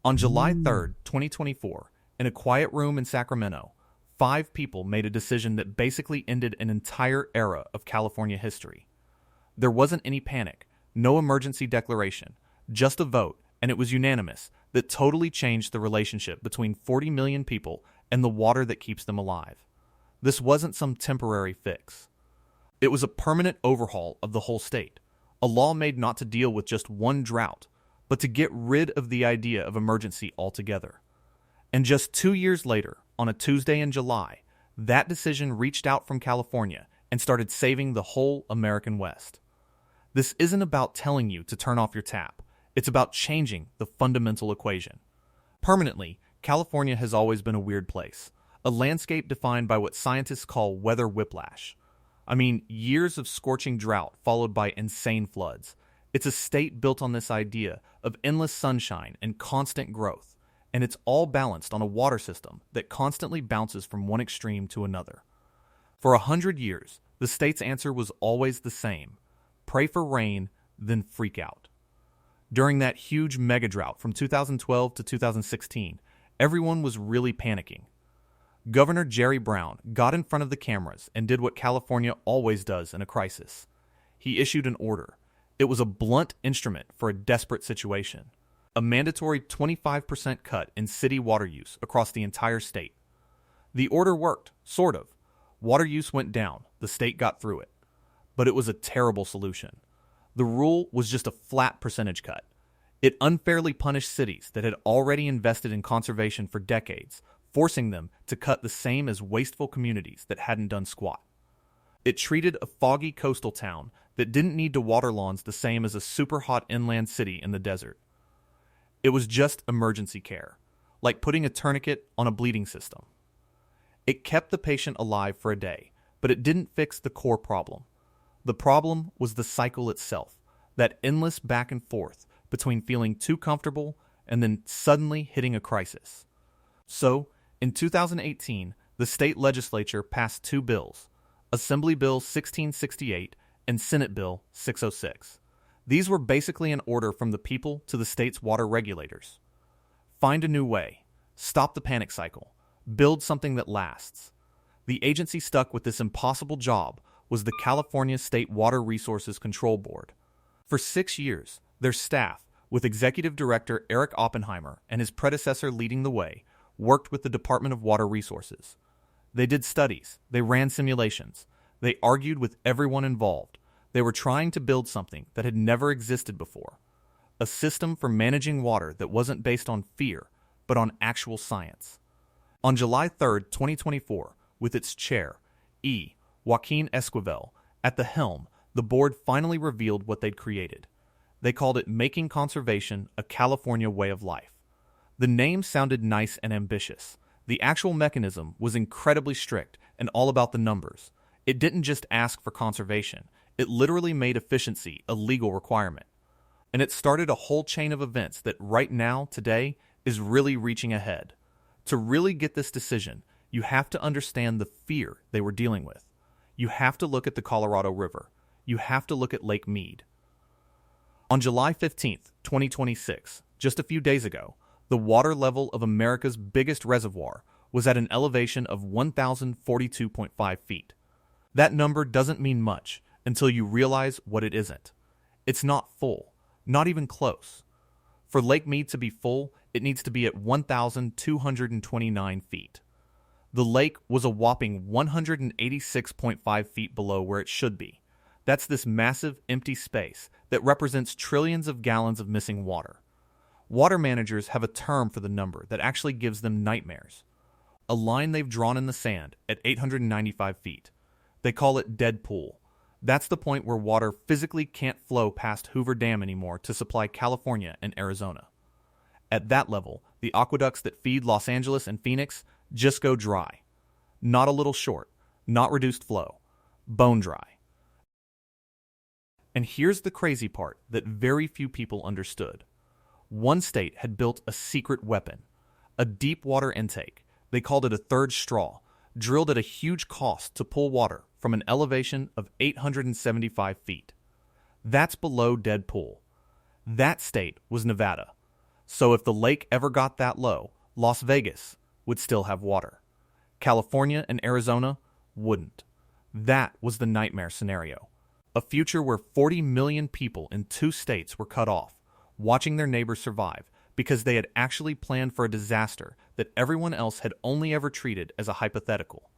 On July 3rd, 2024, in a quiet room in Sacramento, 5 people made a decision that basically ended an entire era of California history. There wasn't any panic, no emergency declaration, just a vote, and it was unanimous, that totally changed the relationship between 40 million people and the water that keeps them alive. This wasn't some temporary fix. It was a permanent overhaul of the whole state, a law made not to deal with just one drought, but to get rid of the idea of emergency altogether. And just 2 years later, on a Tuesday in July, that decision reached out from California and started saving the whole American West. This isn't about telling you to turn off your tap. It's about changing the fundamental equation. Permanently, California has always been a weird place, a landscape defined by what scientists call weather whiplash. I mean, years of scorching drought followed by insane floods. It's a state built on this idea of endless sunshine and constant growth, and it's all balanced on a water system that constantly bounces from one extreme to another. For 100 years, the state's answer was always the same: pray for rain, then freak out. During that huge mega drought from 2012 to 2016, everyone was really panicking. Governor Jerry Brown got in front of the cameras and did what California always does in a crisis. He issued an order. It was a blunt instrument for a desperate situation: a mandatory 25% cut in city water use across the entire state. The order worked, sort of. Water use went down, the state got through it. But it was a terrible solution. The rule was just a flat percentage cut. It unfairly punished cities that had already invested in conservation for decades, forcing them to cut the same as wasteful communities that hadn't done squat. It treated a foggy coastal town that didn't need to water lawns the same as a super hot inland city in the desert. It was just emergency care, like putting a tourniquet on a bleeding system. It kept the patient alive for a day, but it didn't fix the core problem. The problem was the cycle itself, that endless back and forth between feeling too comfortable and then suddenly hitting a crisis. So, in 2018, the state legislature passed 2 bills, Assembly Bill 1668 and Senate Bill 606. These were basically an order from the people to the state's water regulators. Find a new way. Stop the panic cycle. Build something that lasts. The agency stuck with this impossible job was the California State Water Resources Control Board. For 6 years, their staff, with Executive Director Eric Oppenheimer and his predecessor leading the way, worked with the Department of Water Resources. They did studies, they ran simulations, they argued with everyone involved. They were trying to build something that had never existed before, a system for managing water that wasn't based on fear, but on actual science. On July 3rd, 2024, with its chair, Joaquin Esquivel, at the helm, the board finally revealed what they'd created. They called it Making Conservation a California Way of Life. The name sounded nice and ambitious. The actual mechanism was incredibly strict and all about the numbers. It didn't just ask for conservation. It literally made efficiency a legal requirement. And it started a whole chain of events that right now, today, is really reaching ahead. To really get this decision, you have to understand the fear they were dealing with. You have to look at the Colorado River. You have to look at Lake Mead. On July 15th, 2026, just a few days ago, the water level of America's biggest reservoir was at an elevation of 1,042.5 feet. That number doesn't mean much until you realize what it isn't. It's not full, not even close. For Lake Mead to be full, it needs to be at 1,229 feet. The lake was a whopping 186.5 feet below where it should be. That's this massive empty space that represents trillions of gallons of missing water. Water managers have a term for the number that actually gives them nightmares. A line they've drawn in the sand at 895 feet. They call it dead pool. That's the point where water physically can't flow past Hoover Dam anymore to supply California and Arizona. At that level, the aqueducts that feed Los Angeles and Phoenix just go dry. Not a little short, not reduced flow, bone dry. And here's the crazy part that very few people understood. One state had built a secret weapon, a deep water intake. They called it a third straw, drilled at a huge cost to pull water from an elevation of 875 feet. That's below dead pool. That state was Nevada. So if the lake ever got that low, Las Vegas would still have water. California and Arizona wouldn't. That was the nightmare scenario. A future where 40 million people in 2 states were cut off, watching their neighbors survive because they had actually planned for a disaster that everyone else had only ever treated as a hypothetical.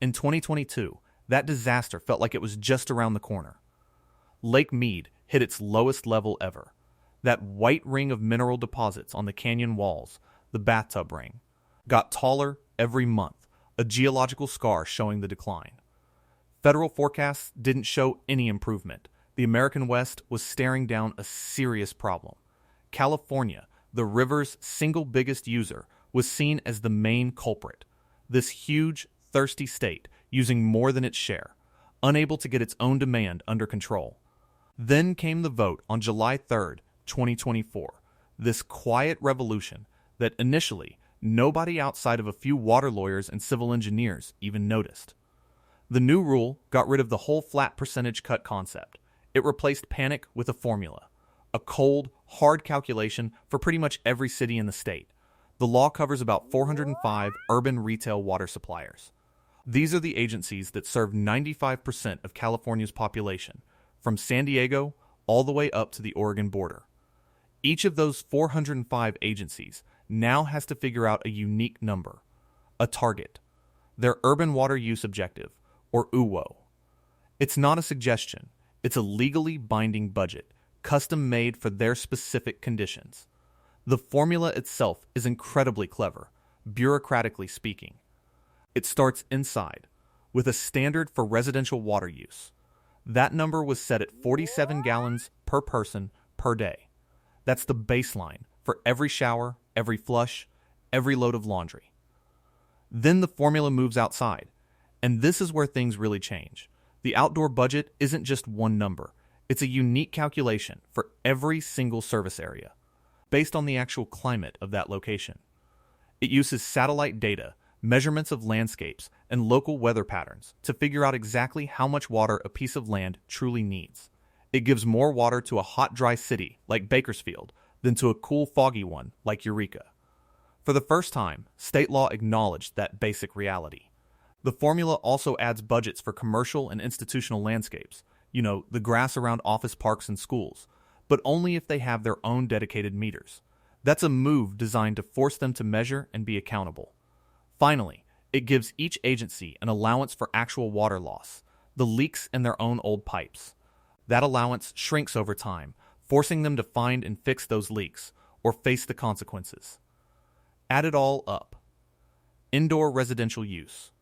In 2022, that disaster felt like it was just around the corner. Lake Mead hit its lowest level ever. That white ring of mineral deposits on the canyon walls, the bathtub ring, got taller every month, a geological scar showing the decline. Federal forecasts didn't show any improvement. The American West was staring down a serious problem. California, the river's single biggest user, was seen as the main culprit. This huge, thirsty state using more than its share, unable to get its own demand under control. Then came the vote on July 3rd, 2024, this quiet revolution that initially nobody outside of a few water lawyers and civil engineers even noticed. The new rule got rid of the whole flat percentage cut concept. It replaced panic with a formula, a cold, hard calculation for pretty much every city in the state. The law covers about 405 urban retail water suppliers. These are the agencies that serve 95% of California's population, from San Diego all the way up to the Oregon border. Each of those 405 agencies now has to figure out a unique number, a target, their urban water use objective, or UWO. It's not a suggestion, it's a legally binding budget, custom made for their specific conditions. The formula itself is incredibly clever, bureaucratically speaking. It starts inside, with a standard for residential water use. That number was set at 47 gallons per person per day. That's the baseline for every shower, every flush, every load of laundry. Then the formula moves outside, and this is where things really change. The outdoor budget isn't just one number. It's a unique calculation for every single service area, based on the actual climate of that location. It uses satellite data, measurements of landscapes, and local weather patterns to figure out exactly how much water a piece of land truly needs. It gives more water to a hot, dry city like Bakersfield than to a cool, foggy one like Eureka. For the first time, state law acknowledged that basic reality. The formula also adds budgets for commercial and institutional landscapes, the grass around office parks and schools, but only if they have their own dedicated meters. That's a move designed to force them to measure and be accountable. Finally, it gives each agency an allowance for actual water loss, the leaks in their own old pipes. That allowance shrinks over time, forcing them to find and fix those leaks, or face the consequences. Add it all up. Indoor residential use.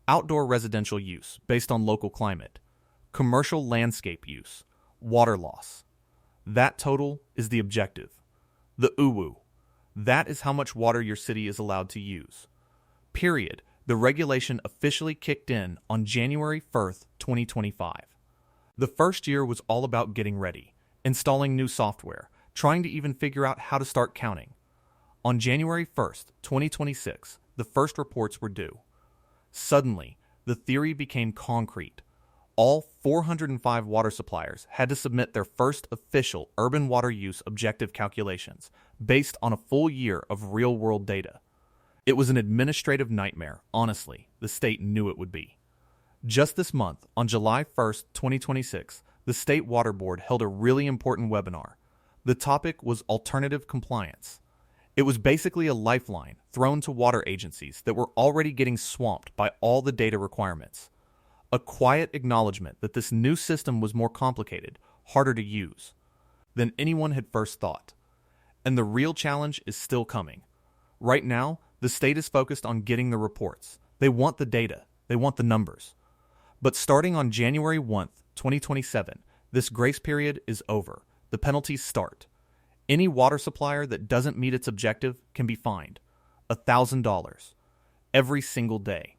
Outdoor residential use, based on local climate. Commercial landscape use. Water loss. That total is the objective. The UWO. That is how much water your city is allowed to use. Period. The regulation officially kicked in on January 1st, 2025. The first year was all about getting ready, installing new software, trying to even figure out how to start counting. On January 1st, 2026, the first reports were due. Suddenly, the theory became concrete. All 405 water suppliers had to submit their first official urban water use objective calculations based on a full year of real-world data. It was an administrative nightmare, honestly. The state knew it would be. Just this month, on July 1st, 2026, the State Water Board held a really important webinar. The topic was alternative compliance. It was basically a lifeline thrown to water agencies that were already getting swamped by all the data requirements. A quiet acknowledgement that this new system was more complicated, harder to use than anyone had first thought. And the real challenge is still coming. Right now, the state is focused on getting the reports. They want the data. They want the numbers. But starting on January 1st, 2027, this grace period is over. The penalties start. Any water supplier that doesn't meet its objective can be fined $1,000 every single day.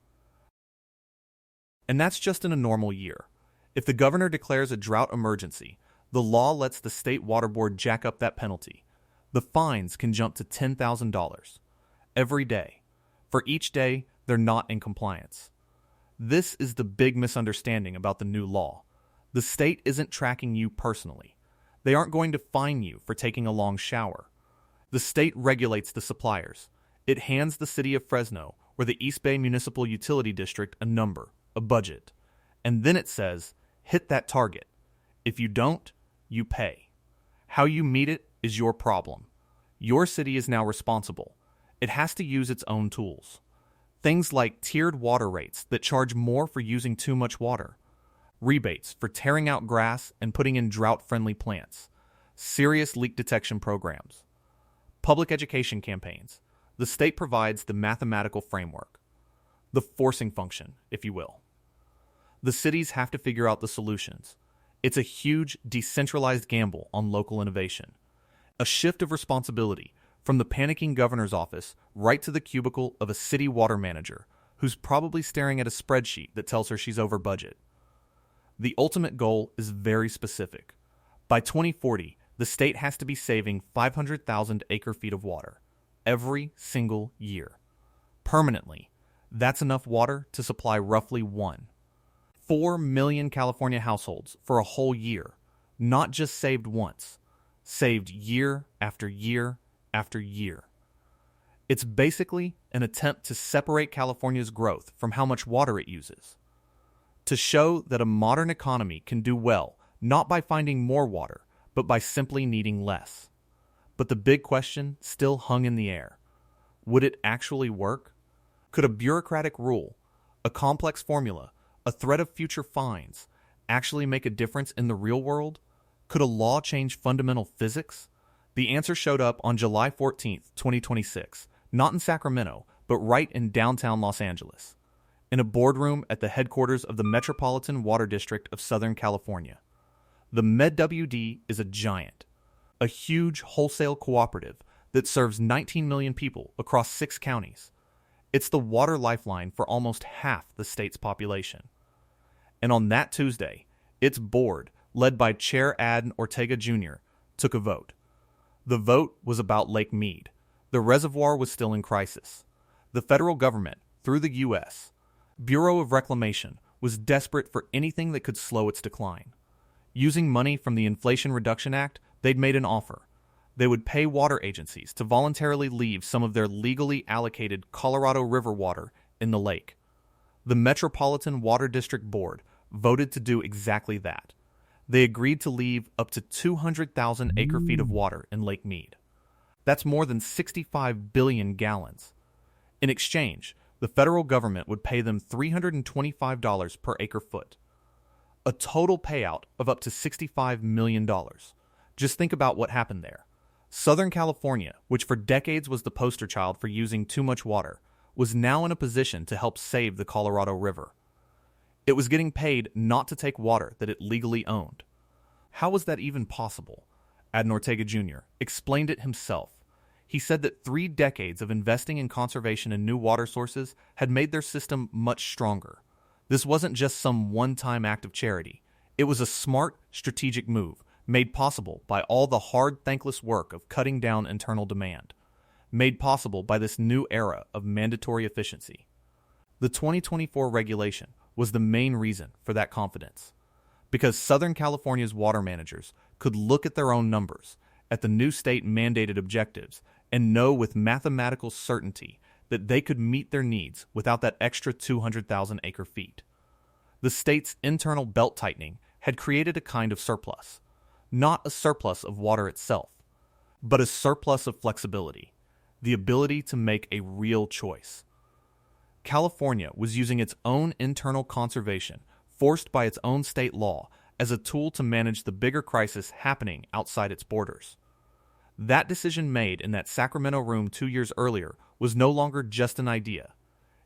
And that's just in a normal year. If the governor declares a drought emergency, the law lets the state water board jack up that penalty. The fines can jump to $10,000 every day. For each day, they're not in compliance. This is the big misunderstanding about the new law. The state isn't tracking you personally. They aren't going to fine you for taking a long shower. The The state regulates the suppliers. It hands the city of Fresno or the East Bay Municipal Utility District a number, a budget. And then it says, hit that target. If you don't, you pay. How you meet it is your problem. Your city is now responsible. It has to use its own tools. Things like tiered water rates that charge more for using too much water, rebates for tearing out grass and putting in drought-friendly plants, serious leak detection programs, public education campaigns. The state provides the mathematical framework, the forcing function, if you will. The cities have to figure out the solutions. It's a huge, decentralized gamble on local innovation. A shift of responsibility from the panicking governor's office right to the cubicle of a city water manager who's probably staring at a spreadsheet that tells her she's over budget. The ultimate goal is very specific. By 2040, the state has to be saving 500,000 acre-feet of water every single year. Permanently, that's enough water to supply roughly 4 million California households for a whole year, not just saved once, saved year after year after year. It's basically an attempt to separate California's growth from how much water it uses. To show that a modern economy can do well, not by finding more water, but by simply needing less. But the big question still hung in the air. Would it actually work? Could a bureaucratic rule, a complex formula, a threat of future fines, actually make a difference in the real world? Could a law change fundamental physics? The answer showed up on July 14th, 2026, not in Sacramento, but right in downtown Los Angeles, in a boardroom at the headquarters of the Metropolitan Water District of Southern California. The MedWD is a giant, a huge wholesale cooperative that serves 19 million people across 6 counties. It's the water lifeline for almost half the state's population. And on that Tuesday, its board, led by Chair Ad Ortega Jr., took a vote. The vote was about Lake Mead. The reservoir was still in crisis. The federal government, through the U.S. Bureau of Reclamation, was desperate for anything that could slow its decline. Using money from the Inflation Reduction Act, they'd made an offer. They would pay water agencies to voluntarily leave some of their legally allocated Colorado River water in the lake. The Metropolitan Water District Board voted to do exactly that. They agreed to leave up to 200,000 acre-feet of water in Lake Mead. That's more than 65 billion gallons. In exchange, the federal government would pay them $325 per acre-foot, a total payout of up to $65 million. Just think about what happened there. Southern California, which for decades was the poster child for using too much water, was now in a position to help save the Colorado River. It was getting paid not to take water that it legally owned. How was that even possible? Ad Ortega Jr. explained it himself. He said that 3 decades of investing in conservation and new water sources had made their system much stronger. This wasn't just some one-time act of charity. It was a smart, strategic move, made possible by all the hard, thankless work of cutting down internal demand, made possible by this new era of mandatory efficiency. The 2024 regulation was the main reason for that confidence, because Southern California's water managers could look at their own numbers, at the new state-mandated objectives, and know with mathematical certainty that they could meet their needs without that extra 200,000 acre-feet. The state's internal belt-tightening had created a kind of surplus, not a surplus of water itself, but a surplus of flexibility, the ability to make a real choice. California was using its own internal conservation, forced by its own state law, as a tool to manage the bigger crisis happening outside its borders. That decision made in that Sacramento room 2 years earlier was no longer just an idea.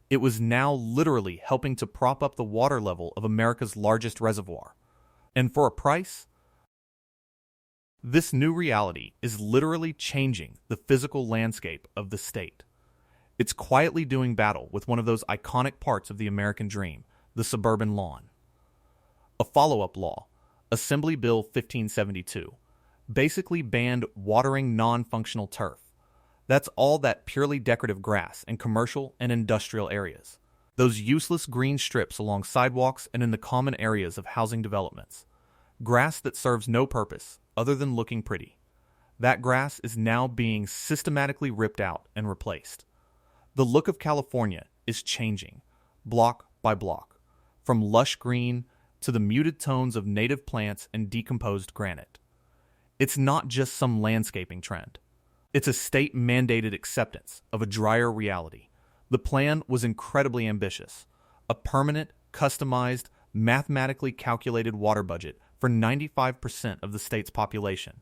It was now literally helping to prop up the water level of America's largest reservoir. And for a price? This new reality is literally changing the physical landscape of the state. It's quietly doing battle with one of those iconic parts of the American dream, the suburban lawn. A follow-up law, Assembly Bill 1572, basically banned watering non-functional turf. That's all that purely decorative grass in commercial and industrial areas. Those useless green strips along sidewalks and in the common areas of housing developments. Grass that serves no purpose other than looking pretty. that grass is now being systematically ripped out and replaced. The look of California is changing, block by block, from lush green to the muted tones of native plants and decomposed granite. It's not just some landscaping trend. It's a state-mandated acceptance of a drier reality. The plan was incredibly ambitious. A permanent, customized, mathematically calculated water budget for 95% of the state's population.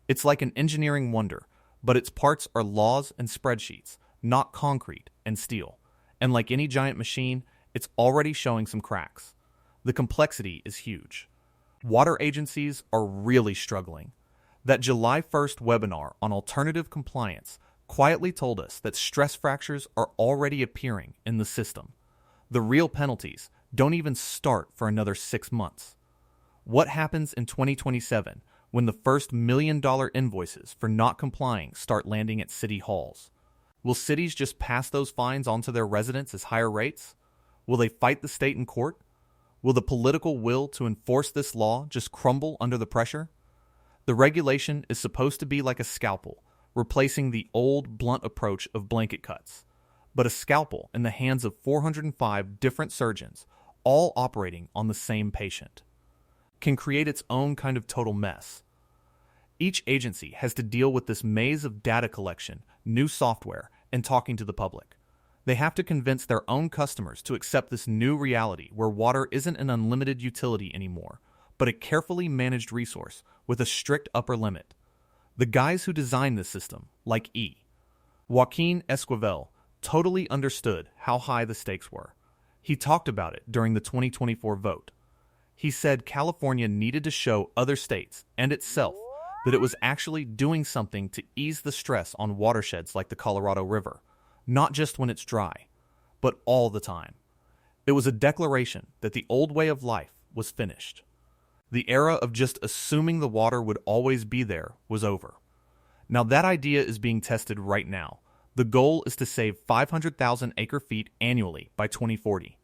It's like an engineering wonder, but its parts are laws and spreadsheets, not concrete and steel. And like any giant machine, it's already showing some cracks. The complexity is huge. Water agencies are really struggling. That July 1st webinar on alternative compliance quietly told us that stress fractures are already appearing in the system. The real penalties don't even start for another 6 months. What happens in 2027 when the first $1 million invoices for not complying start landing at city halls? Will cities just pass those fines on to their residents as higher rates? Will they fight the state in court? Will the political will to enforce this law just crumble under the pressure? The regulation is supposed to be like a scalpel, replacing the old, blunt approach of blanket cuts. But a scalpel in the hands of 405 different surgeons, all operating on the same patient, can create its own kind of total mess. Each agency has to deal with this maze of data collection, new software, and talking to the public. They have to convince their own customers to accept this new reality where water isn't an unlimited utility anymore, but a carefully managed resource with a strict upper limit. The guys who designed this system, like Joaquin Esquivel, totally understood how high the stakes were. He talked about it during the 2024 vote. He said California needed to show other states and itself that it was actually doing something to ease the stress on watersheds like the Colorado River, not just when it's dry, but all the time. It was a declaration that the old way of life was finished. The era of just assuming the water would always be there was over. Now that idea is being tested right now. The goal is to save 500,000 acre-feet annually by 2040.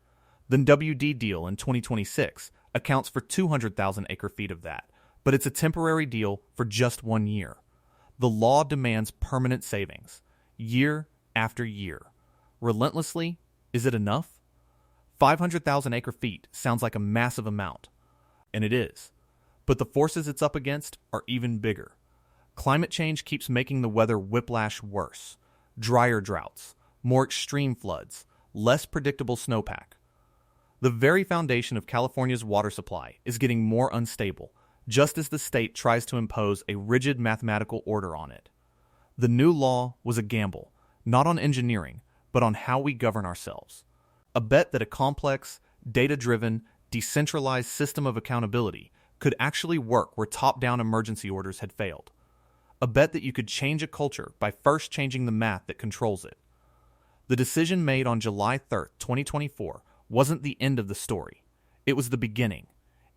The WD deal in 2026 accounts for 200,000 acre-feet of that, but it's a temporary deal for just 1 year. The law demands permanent savings, year after year. Relentlessly, is it enough? 500,000 acre-feet sounds like a massive amount, and it is. But the forces it's up against are even bigger. Climate change keeps making the weather whiplash worse. Drier droughts, more extreme floods, less predictable snowpack. The very foundation of California's water supply is getting more unstable, just as the state tries to impose a rigid mathematical order on it. The new law was a gamble, not on engineering, but on how we govern ourselves. A bet that a complex, data-driven, decentralized system of accountability could actually work where top-down emergency orders had failed. A bet that you could change a culture by first changing the math that controls it. The decision made on July 3rd, 2024 wasn't the end of the story. It was the beginning.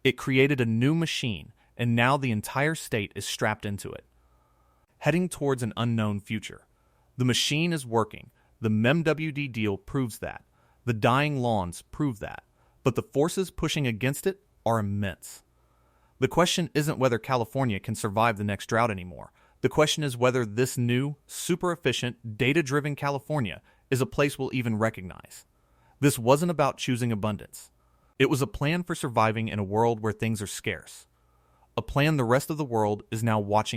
It created a new machine, and now the entire state is strapped into it. Heading towards an unknown future. The machine is working. The MWD deal proves that. The dying lawns prove that. But the forces pushing against it are immense. The question isn't whether California can survive the next drought anymore. The question is whether this new, super efficient, data-driven California is a place we'll even recognize. This wasn't about choosing abundance. It was a plan for surviving in a world where things are scarce. A plan the rest of the world is now watching